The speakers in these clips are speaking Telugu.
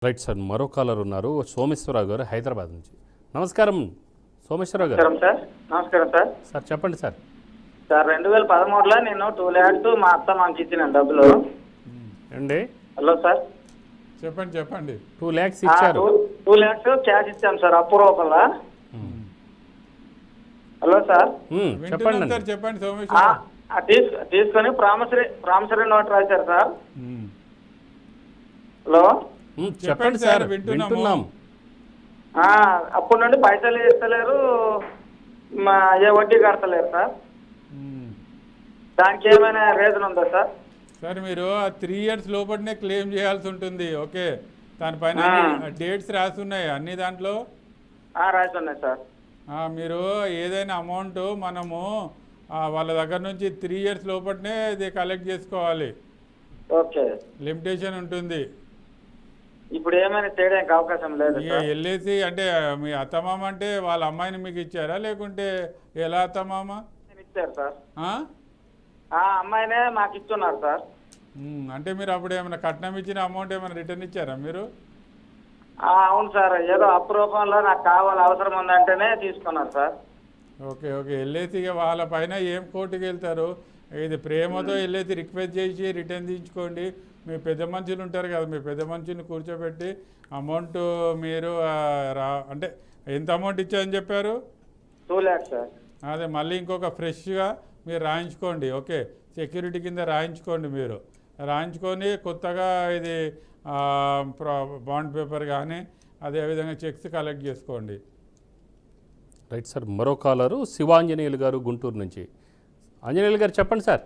రైట్ సార్, మరో కాలర్ ఉన్నారు, సోమేశ్వరరావు గారు హైదరాబాద్ నుంచి. నమస్కారం సోమేశ్వరరావు గారు. సార్ నమస్కారం సార్. సార్ చెప్పండి సార్. సార్ 2013లో నేను 2 lakhs మా అత్త మాకు ఇచ్చిన డబ్బులు. అండి హలో సార్. చెప్పండి 2 lakhs ఇచ్చారు. 2 lakhs క్యాష్ ఇచ్చాం సార్ అప్పు రూపంలో. Hello sir. చెప్పండి సార్ చెప్పండి సోమేశ్వర. తీసుకొని ప్రామిసరీ నోట్ రాశారు సార్. హలో చెప్పండి సార్, వింటున్నాం. అప్పటి నుండి పైసలు ఇస్తలేరు, ఏ వడ్డీ కడతలేరు సార్. దానికి ఏమైనా రీజన్ ఉందా సార్? సార్ మీరు ఆ 3 years లోపలనే క్లెయిమ్ చేయాల్సి ఉంటుంది. ఓకే, దానిపైన డేట్స్ రాసి ఉన్నాయి అన్ని దాంట్లో రాసి ఉన్నాయి సార్. మీరు ఏదైనా అమౌంట్ మనము వాళ్ళ దగ్గర నుంచి 3 years లోపలనే ఇది కలెక్ట్ చేసుకోవాలి. ఓకే, లిమిటేషన్ ఉంటుంది. ఇప్పుడు ఏమైనా చేయడానికి అవకాశం లేదు. ఎల్ఐసి అంటే మీ అత్తమామ అంటే వాళ్ళ అమ్మాయిని మీకు ఇచ్చారా లేకుంటే ఎలా అత్తమామ ఇచ్చారు సార్? అమ్మాయినే మాకు ఇస్తున్నారు సార్. అంటే మీరు అప్పుడు ఏమైనా కట్నం ఇచ్చిన అమౌంట్ ఏమైనా రిటర్న్ ఇచ్చారా మీరు? అవును సార్, ఏదో అప్పు రూపంలో నాకు కావాలి అవసరం ఉందంటేనే తీసుకున్నారు సార్. ఓకే ఎల్ఐసి వాళ్ళ పైన ఏం కోర్టుకి వెళ్తారు? ఇది ప్రేమతో ఎల్ఐసి రిక్వెస్ట్ చేసి రిటర్న్ తీయించుకోండి. మీ పెద్ద మనుషులు ఉంటారు కదా, మీ పెద్ద మనుషుల్ని కూర్చోబెట్టి అమౌంట్ మీరు అంటే ఎంత అమౌంట్ ఇచ్చారని చెప్పారు? 2 lakhs సార్. అదే మళ్ళీ ఇంకొక ఫ్రెష్గా మీరు రాయించుకోండి. ఓకే, సెక్యూరిటీ కింద రాయించుకోండి. మీరు రాయించుకొని కొత్తగా ఇది బాండ్ పేపర్ కానీ అదేవిధంగా చెక్స్ కలెక్ట్ చేసుకోండి. రైట్ సార్, మరో కాలరు శివాంజనేయులు గారు గుంటూరు నుంచి. ఆంజనేయులు గారు చెప్పండి సార్.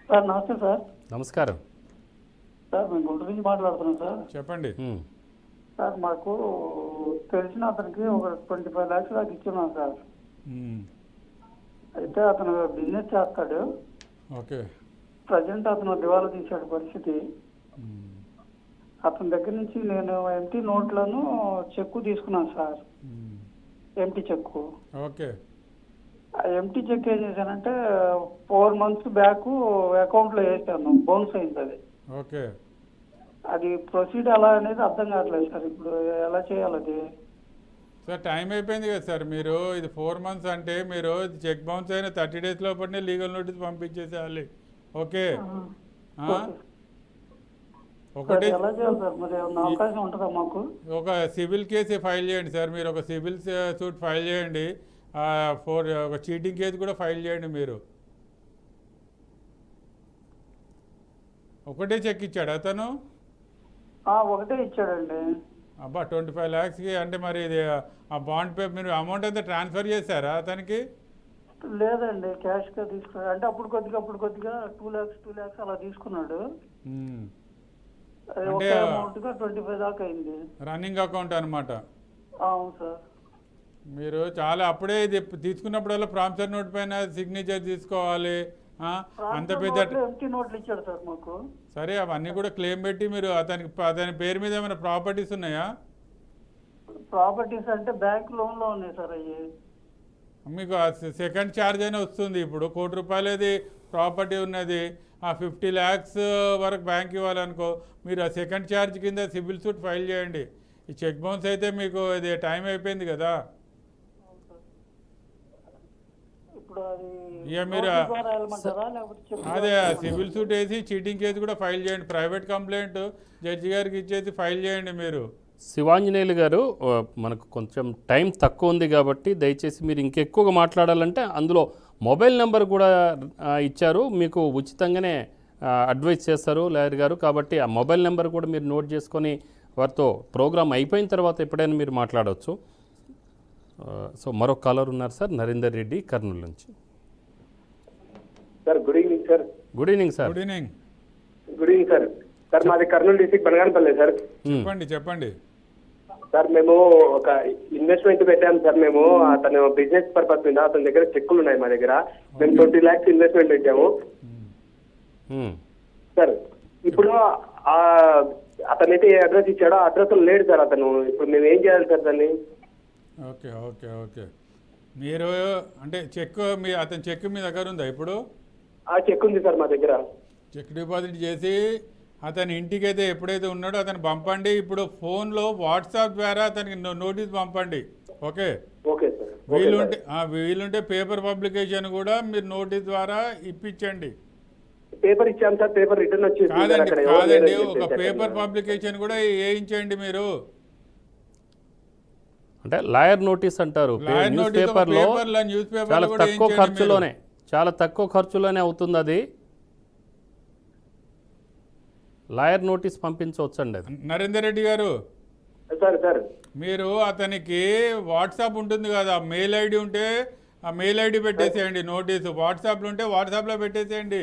సార్ నమస్తే సార్. నమస్కారం సార్, మేము గుంటూరు నుంచి మాట్లాడుతున్నాం సార్. చెప్పండి సార్, మాకు తెలిసిన అతనికి ఒక 25 lakhs దాకా ఇచ్చున్నాం సార్. అయితే అతను బిజినెస్ చేస్తాడు. ఓకే, ప్రజెంట్ అతను దివాలా తీశాడు పరిస్థితి. అతని దగ్గర నుంచి నేను ఎంటీ నోట్లను చెక్కు తీసుకున్నాను సార్, ఎంటీ చెక్కు. ఓకే, ఆ ఎంటీ చెక్ ఏం చేశానంటే 4 months బ్యాక్ అకౌంట్లో వేసాను, బౌన్స్ అయింది అది. ఓకే, అది ప్రొసీడ్ ఎలా అనేది అర్థం కావట్లేదు సార్. ఇప్పుడు ఎలా చేయాలి అది? సార్ టైం అయిపోయింది కదా సార్. మీరు ఇది 4 months అంటే మీరు చెక్ బౌన్స్ అయిన 30 days లోపలనే లీగల్ నోటీస్ పంపించేసేయాలి. ఓకే, ఒకటి ఎలా చేయాలి సార్? మరి ఏమన్నా అవకాశం ఉంటుందా మాకు? ఒక సివిల్ కేసు ఫైల్ చేయండి సార్. మీరు ఒక సివిల్ సూట్ ఫైల్ చేయండి. ఒక చీటింగ్ కేసు కూడా ఫైల్ చేయండి. మీరు ఒకటే చెక్ ఇచ్చాడు అతను? ఒకటే ఇచ్చాడండి. అబ్బా, 25 lakhsకి అంటే మరి ఇది ఆ బాండ్ పేపర్ మీరు అమౌంట్ అంతా ట్రాన్స్ఫర్ చేశారా అతనికి? లేదండి, క్యాష్గా తీసుకున్నాడు. అంటే అప్పుడు కొద్దిగా 2 lakhs అలా తీసుకున్నాడు. అంటే 25 దాకా అయింది. రన్నింగ్ అకౌంట్ అనమాట. అవును సార్. మీరు చాలా అప్పుడే ఇది తీసుకున్నప్పుడల్లా ప్రామిసరీ నోట్ పైన సిగ్నేచర్ తీసుకోవాలి. అంత పెద్ద నోట్లు ఇచ్చాడు సార్ మాకు. సరే, అవన్నీ కూడా క్లెయిమ్ పెట్టి మీరు అతని పేరు మీద ఏమైనా ప్రాపర్టీస్ ఉన్నాయా? ప్రాపర్టీస్ అంటే బ్యాంక్ లోన్లో ఉన్నాయి సార్. అయ్యి మీకు సెకండ్ ఛార్జ్ అయినా వస్తుంది. ఇప్పుడు ₹1,00,00,000 ప్రాపర్టీ ఉన్నది, 50 lakhs వరకు బ్యాంక్ ఇవ్వాలనుకో, మీరు ఆ సెకండ్ ఛార్జ్ కింద సివిల్ సూట్ ఫైల్ చేయండి. ఈ చెక్ బౌన్స్ అయితే మీకు ఇది టైం అయిపోయింది కదా. ఇక మీరు అదే సివిల్ సూట్ వేసి చీటింగ్ కేసు కూడా ఫైల్ చేయండి. ప్రైవేట్ కంప్లైంట్ జడ్జి గారికి ఇచ్చేసి ఫైల్ చేయండి. మీరు శివాంజనేయులు గారు, మనకు కొంచెం టైం తక్కువ ఉంది కాబట్టి దయచేసి మీరు ఇంకెక్కువగా మాట్లాడాలంటే అందులో మొబైల్ నెంబర్ కూడా ఇచ్చారు, మీకు ఉచితంగానే అడ్వైస్ చేస్తారు లాయర్ గారు. కాబట్టి ఆ మొబైల్ నెంబర్ కూడా మీరు నోట్ చేసుకొని వారితో ప్రోగ్రామ్ అయిపోయిన తర్వాత ఎప్పుడైనా మీరు మాట్లాడవచ్చు. సో మరో కాలర్ ఉన్నారు సార్, నరేందర్ రెడ్డి కర్నూలు నుంచి. Sir good evening sir. Good evening sir. Good evening. Good evening sir. Sir మాది కర్నూలు డిస్ట్రిక్ట్ బనగానపల్లి సార్. చెప్పండి సార్, మేము ఒక ఇన్వెస్ట్మెంట్ పెట్టాము సార్. మేము అతను బిజినెస్ పర్పస్ మీద అతని దగ్గర చెక్కులు ఉన్నాయి మా దగ్గర. మేము 20 lakhs ఇన్వెస్ట్మెంట్ పెట్టాము సార్. ఇప్పుడు అతనైతే ఏ అడ్రస్ ఇచ్చాడో ఆ అడ్రస్ లేడు సార్ అతను. ఇప్పుడు మేము ఏం చేయాలి సార్ దాన్ని? ఓకే మీరు అంటే చెక్ అతని చెక్ మీ దగ్గర ఉందా ఇప్పుడు? చెక్ ఉంది సార్ మా దగ్గర. చెక్ డిపాజిట్ చేసి అతని ఇంటికైతే ఎప్పుడైతే ఉన్నాడో అతను పంపండి. ఇప్పుడు ఫోన్లో వాట్సాప్ ద్వారా అతనికి నోటీస్ పంపండి. Okay, okay sir. వీలుంటే పేపర్ పబ్లికేషన్ కూడా మీరు నోటీస్ ద్వారా ఇప్పించండి. పేపర్ ఇచ్చాం సార్, పేపర్ రిటర్న్ వచ్చేసి కాదండి, ఒక పేపర్ పబ్లికేషన్ కూడా వేయించండి మీరు. అంటే లాయర్ నోటీస్ అంటారు. న్యూస్ పేపర్లో చాలా తక్కువ ఖర్చులోనే అవుతుంది అది. లాయర్ నోటీస్ పంపించవచ్చండి అది. నరేందర్ రెడ్డి గారు, సార్ మీరు అతనికి వాట్సాప్ ఉంటుంది కదా, మెయిల్ ఐడి ఉంటే ఆ మెయిల్ ఐడి పెట్టేసేయండి. నోటీసు వాట్సాప్లో ఉంటే వాట్సాప్లో పెట్టేసేయండి.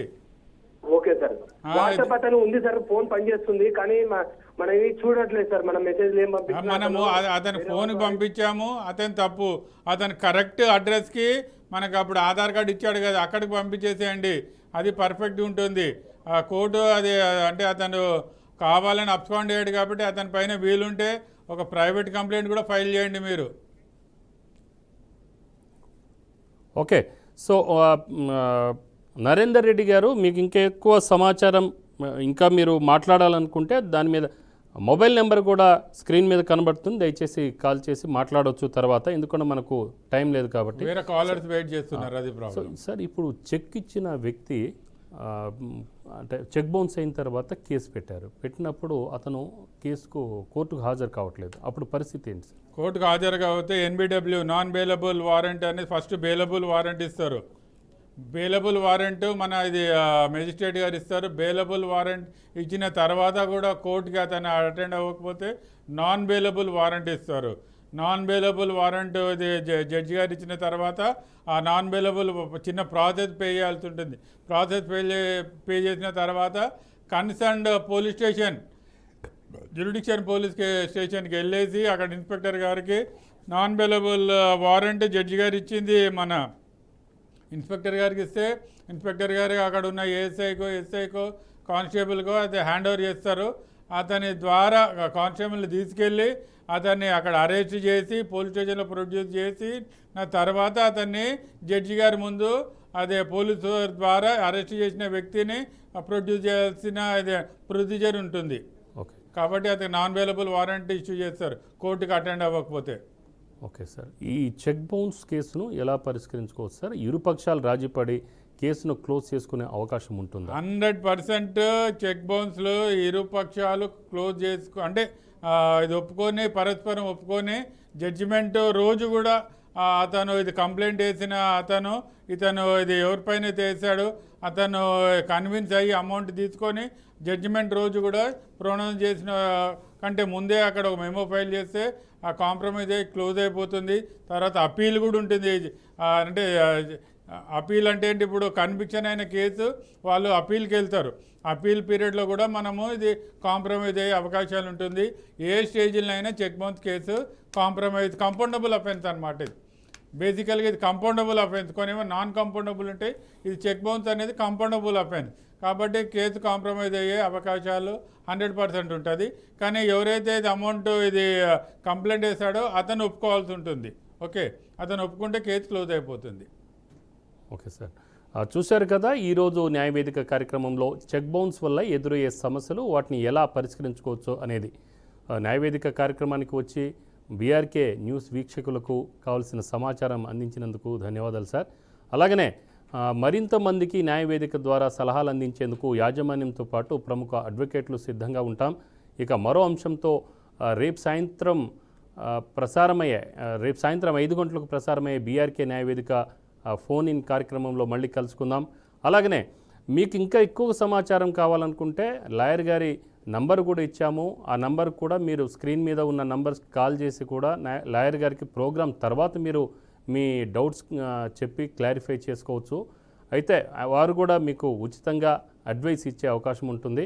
Okay sir. వాట్సాప్ అతను ఉంది సార్, ఫోన్ పనిచేస్తుంది కానీ మనం ఏమి చూడట్లేదు సార్. మన మెసేజ్లు ఏం మనము అతని ఫోన్కి పంపించాము, అతని తప్పు. అతను కరెక్ట్ అడ్రస్కి మనకు అప్పుడు ఆధార్ కార్డు ఇచ్చాడు కదా, అక్కడికి పంపించేసేయండి. అది పర్ఫెక్ట్ ఉంటుంది. ఆ కోర్టు అది అంటే అతను కావాలని అబ్స్కాండ్ అయ్యాడు కాబట్టి అతని పైన వీలుంటే ఒక ప్రైవేట్ కంప్లైంట్ కూడా ఫైల్ చేయండి మీరు. ఓకే, సో నరేందర్ రెడ్డి గారు, మీకు ఇంకా ఎక్కువ సమాచారం ఇంకా మీరు మాట్లాడాలనుకుంటే దాని మీద మొబైల్ నెంబర్ కూడా స్క్రీన్ మీద కనబడుతుంది. దయచేసి కాల్ చేసి మాట్లాడవచ్చు తర్వాత, ఎందుకంటే మనకు టైం లేదు కాబట్టి. వేరే కాలర్స్ వెయిట్ చేస్తున్నారు, అది ప్రాబ్లం. సార్, ఇప్పుడు చెక్ ఇచ్చిన వ్యక్తి అంటే చెక్ బౌన్స్ అయిన తర్వాత కేసు పెట్టినప్పుడు అతను కోర్టుకు హాజరు కావట్లేదు, అప్పుడు పరిస్థితి ఏంటి సార్? కోర్టుకు హాజరు కాకపోతే NBW నాన్ బెయిలబుల్ వారెంట్ అనేది ఫస్ట్ బెయిలబుల్ వారెంట్ ఇస్తారు. బెయిలబుల్ వారెంట్ మన ఇది మెజిస్ట్రేట్ గారు ఇస్తారు. బెయిలబుల్ వారెంట్ ఇచ్చిన తర్వాత కూడా కోర్టుకి అతను అటెండ్ అవ్వకపోతే నాన్ బెయిలబుల్ వారెంట్ ఇస్తారు. నాన్ బెయిలబుల్ వారెంట్ ఇది జడ్జి గారు ఇచ్చిన తర్వాత ఆ నాన్ బెయిలబుల్ చిన్న ప్రాసెస్ పే చేయాల్సి ఉంటుంది. ప్రాసెస్ పే చేసిన తర్వాత concerned police station judicial police స్టేషన్కి వెళ్ళేసి అక్కడ ఇన్స్పెక్టర్ గారికి నాన్ బెయిలబుల్ వారెంట్ జడ్జి గారు ఇచ్చింది మన ఇన్స్పెక్టర్ గారికి ఇస్తే ఇన్స్పెక్టర్ గారు అక్కడ ఉన్న ఎస్ఐకో కానిస్టేబుల్కో అది హ్యాండ్ ఓవర్ చేస్తారు. అతని ద్వారా కానిస్టేబుల్ని తీసుకెళ్ళి అతన్ని అక్కడ అరెస్ట్ చేసి పోలీస్ స్టేషన్లో ప్రొడ్యూస్ చేసి తర్వాత అతన్ని జడ్జి గారి ముందు అదే పోలీసు ద్వారా అరెస్ట్ చేసిన వ్యక్తిని ప్రొడ్యూస్ చేయాల్సిన అదే ప్రొసీజర్ ఉంటుంది. కాబట్టి అతను నాన్ బెయిలబుల్ వారెంట్ ఇష్యూ చేస్తారు కోర్టుకు అటెండ్ అవ్వకపోతే. ఓకే సార్, ఈ చెక్ బౌన్స్ కేసును ఎలా పరిష్కరించుకోవచ్చు సార్? ఇరుపక్షాలు రాజీపడి కేసును క్లోజ్ చేసుకునే అవకాశం ఉంటుంది? 100% చెక్ బౌన్స్లో ఇరుపక్షాలు క్లోజ్ అంటే ఇది ఒప్పుకొని పరస్పరం ఒప్పుకొని జడ్జిమెంట్ రోజు కూడా అతను ఇది కంప్లైంట్ వేసిన ఇతను ఇది ఎవరిపైన వేసాడు అతను కన్విన్స్ అయ్యి అమౌంట్ తీసుకొని జడ్జిమెంట్ రోజు కూడా ప్రొనౌన్స్ చేసిన కంటే ముందే అక్కడ ఒక మెమో ఫైల్ చేస్తే ఆ కాంప్రమైజ్ అయ్యి క్లోజ్ అయిపోతుంది. తర్వాత అప్పీల్ కూడా ఉంటుంది. అంటే అప్పీల్ అంటే ఏంటి, ఇప్పుడు కన్విక్షన్ అయిన కేసు వాళ్ళు అప్పీల్కి వెళ్తారు. అప్పీల్ పీరియడ్లో కూడా మనము ఇది కాంప్రమైజ్ అయ్యే అవకాశాలు ఉంటుంది. ఏ స్టేజ్లో అయినా check bounce case compoundable offence అనమాట. ఇది బేసికల్గా ఇది కంపౌండబుల్ అఫెన్స్, కొనేమో నాన్ కంపౌండబుల్ ఉంటాయి. ఇది చెక్ బౌన్స్ అనేది కంపౌండబుల్ అఫెన్స్ కాబట్టి కేసు కాంప్రమైజ్ అయ్యే అవకాశాలు 100% ఉంటుంది. కానీ ఎవరైతే ఇది అమౌంట్ ఇది కంప్లైంట్ వేశాడో అతను ఒప్పుకోవాల్సి ఉంటుంది. ఓకే, అతను ఒప్పుకుంటే కేసు క్లోజ్ అయిపోతుంది. ఓకే సార్, చూశారు కదా ఈరోజు న్యాయవేదిక కార్యక్రమంలో చెక్ బౌన్స్ వల్ల ఎదురయ్యే సమస్యలు, వాటిని ఎలా పరిష్కరించుకోవచ్చు అనేది న్యాయవేదిక కార్యక్రమానికి వచ్చి బీఆర్కే న్యూస్ వీక్షకులకు కావాల్సిన సమాచారం అందించినందుకు ధన్యవాదాలు సార్. అలాగనే మరింత మందికి న్యాయవేదిక ద్వారా సలహాలు అందించేందుకు యాజమాన్యంతో పాటు ప్రముఖ అడ్వకేట్లు సిద్ధంగా ఉంటాం. ఇక మరో అంశంతో రేపు సాయంత్రం 5 గంటలకు ప్రసారమయ్యే బీఆర్కే న్యాయవేదిక ఫోన్ ఇన్ కార్యక్రమంలో మళ్ళీ కలుసుకుందాం. అలాగనే మీకు ఇంకా ఎక్కువ సమాచారం కావాలనుకుంటే లాయర్ గారి నంబర్ కూడా ఇచ్చాము. ఆ నంబర్ కూడా మీరు స్క్రీన్ మీద ఉన్న నంబర్స్ కాల్ చేసి కూడా లాయర్ గారికి ప్రోగ్రాం తర్వాత మీరు మీ డౌట్స్ చెప్పి క్లారిఫై చేసుకోవచ్చు. అయితే వారు కూడా మీకు ఉచితంగా అడ్వైస్ ఇచ్చే అవకాశం ఉంటుంది.